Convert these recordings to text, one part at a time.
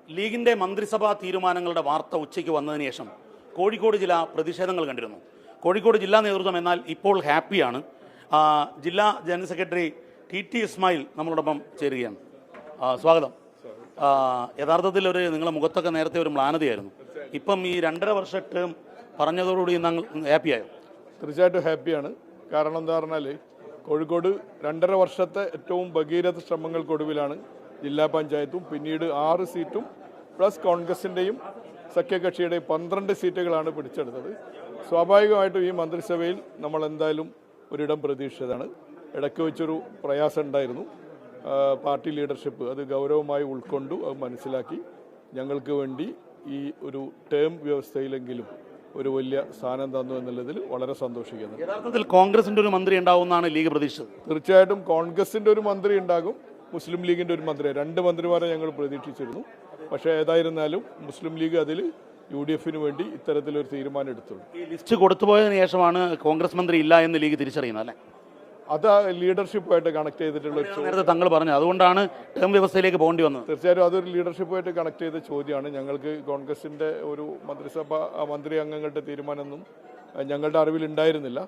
ലീഗിൻ്റെ മന്ത്രിസഭാ തീരുമാനങ്ങളുടെ വാർത്ത ഉച്ചയ്ക്ക് വന്നതിന് ശേഷം കോഴിക്കോട് ജില്ല പ്രതിഷേധങ്ങൾ കണ്ടിരുന്നു. കോഴിക്കോട് ജില്ലാ നേതൃത്വം എന്നാൽ ഇപ്പോൾ ഹാപ്പിയാണ്. ജില്ലാ ജനറൽ സെക്രട്ടറി ടി ഇസ്മായിൽ നമ്മളോടൊപ്പം ചേരുകയാണ്. സ്വാഗതം. യഥാർത്ഥത്തിൽ നിങ്ങളുടെ മുഖത്തൊക്കെ നേരത്തെ ഒരു മ്ലാനതയായിരുന്നു. ഇപ്പം ഈ 2.5 വർഷ ടേം പറഞ്ഞതോടുകൂടി നിങ്ങൾ ഹാപ്പിയായോ? തീർച്ചയായിട്ടും ഹാപ്പിയാണ്. കാരണം എന്താ പറഞ്ഞാൽ കോഴിക്കോട് 2.5 വർഷത്തെ ഏറ്റവും ഭഗീരഥ ശ്രമങ്ങൾക്കൊടുവിലാണ് ജില്ലാ പഞ്ചായത്തും പിന്നീട് 6 സീറ്റും പ്ലസ് കോൺഗ്രസിൻ്റെയും സഖ്യകക്ഷിയുടെയും 12 സീറ്റുകളാണ് പിടിച്ചെടുത്തത്. സ്വാഭാവികമായിട്ടും ഈ മന്ത്രിസഭയിൽ നമ്മൾ എന്തായാലും ഒരിടം പ്രതീക്ഷിച്ചതാണ്. ഇടയ്ക്ക് വെച്ചൊരു പ്രയാസം ഉണ്ടായിരുന്നു. പാർട്ടി ലീഡർഷിപ്പ് അത് ഗൗരവമായി ഉൾക്കൊണ്ടു, അത് മനസ്സിലാക്കി ഞങ്ങൾക്ക് വേണ്ടി ഈ ഒരു ടേം വ്യവസ്ഥയിലെങ്കിലും ഒരു വലിയ സ്ഥാനം തന്നു എന്നുള്ളതിൽ വളരെ സന്തോഷിക്കുന്നു. യഥാർത്ഥത്തിൽ കോൺഗ്രസിൻ്റെ ഒരു മന്ത്രി ഉണ്ടാവുമെന്നാണ് ലീഗ് പ്രതീക്ഷിച്ചത്. തീർച്ചയായിട്ടും കോൺഗ്രസിൻ്റെ ഒരു മന്ത്രി ഉണ്ടാകും, മുസ്ലിം ലീഗിൻ്റെ ഒരു മന്ത്രി, 2 മന്ത്രിമാരെ ഞങ്ങൾ പ്രതീക്ഷിച്ചിരുന്നു. പക്ഷേ ഏതായിരുന്നാലും മുസ്ലിം ലീഗ് അതിൽ UDFന് വേണ്ടി ഇത്തരത്തിലൊരു തീരുമാനം എടുത്തുള്ളൂ. ഈ ലിസ്റ്റ് കൊടുത്തുപോയതിനു ശേഷമാണ് കോൺഗ്രസ് മന്ത്രി ഇല്ല എന്ന് ലീഗ് തിരിച്ചറിയുന്നത് അല്ലേ? അത് ലീഡർഷിപ്പുമായിട്ട് കണക്ട് ചെയ്തിട്ടുള്ള നേരത്തെ തങ്ങൾ പറഞ്ഞു, അതുകൊണ്ടാണ് ടേം വ്യവസ്ഥയിലേക്ക് പോകേണ്ടി വന്നത്. തീർച്ചയായിട്ടും അതൊരു ലീഡർഷിപ്പുമായിട്ട് കണക്ട് ചെയ്ത ചോദ്യമാണ്. ഞങ്ങൾക്ക് കോൺഗ്രസിൻ്റെ ഒരു മന്ത്രി അംഗങ്ങളുടെ തീരുമാനമൊന്നും ഞങ്ങളുടെ അറിവിൽ ഉണ്ടായിരുന്നില്ല.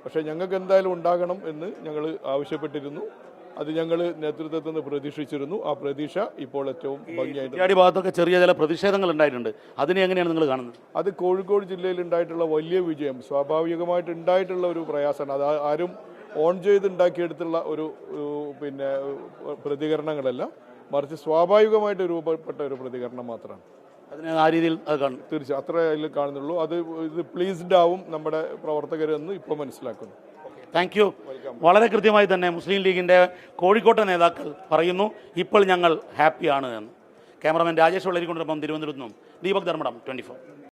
പക്ഷേ ഞങ്ങൾക്ക് എന്തായാലും ഉണ്ടാകണം എന്ന് ഞങ്ങൾ ആവശ്യപ്പെട്ടിരുന്നു. അത് ഞങ്ങൾ നേതൃത്വത്തിൽ നിന്ന് പ്രതീക്ഷിച്ചിരുന്നു. ആ പ്രതീക്ഷ ഇപ്പോൾ ഏറ്റവും ഭംഗിയായിട്ട് ഭാഗത്തൊക്കെ ചെറിയ ചില പ്രതിഷേധങ്ങൾ ഉണ്ടായിട്ടുണ്ട്. അതിനെ എങ്ങനെയാണ് നിങ്ങൾ കാണുന്നത്? അത് കോഴിക്കോട് ജില്ലയിൽ ഉണ്ടായിട്ടുള്ള വലിയ വിജയം, സ്വാഭാവികമായിട്ട് ഉണ്ടായിട്ടുള്ള ഒരു പ്രയാസമാണ്. അത് ആരും ഓൺ ചെയ്ത് ഉണ്ടാക്കിയെടുത്തുള്ള ഒരു പ്രതികരണങ്ങളല്ല, മറിച്ച് സ്വാഭാവികമായിട്ട് രൂപപ്പെട്ട ഒരു പ്രതികരണം മാത്രമാണ്. അതിന് ആ രീതിയിൽ അത് കാണും. തീർച്ചയായും അത്ര അതിൽ കാണുന്നുള്ളൂ. ഇത് പ്ലീസ്ഡ് ആവും നമ്മുടെ പ്രവർത്തകരെന്ന് ഇപ്പോൾ മനസ്സിലാക്കുന്നു. Thank you. വളരെ കൃത്യമായി തന്നെ മുസ്ലിം ലീഗിൻ്റെ കോഴിക്കോട്ടെ നേതാക്കൾ പറയുന്നു, ഇപ്പോൾ ഞങ്ങൾ ഹാപ്പിയാണ് എന്ന്. ക്യാമറമാൻ രാജേഷ് വെള്ളരിക്കൊണ്ടിനൊപ്പം തിരുവനന്തപുരത്ത് നിന്നും ദീപക് ധർമ്മടം, 24.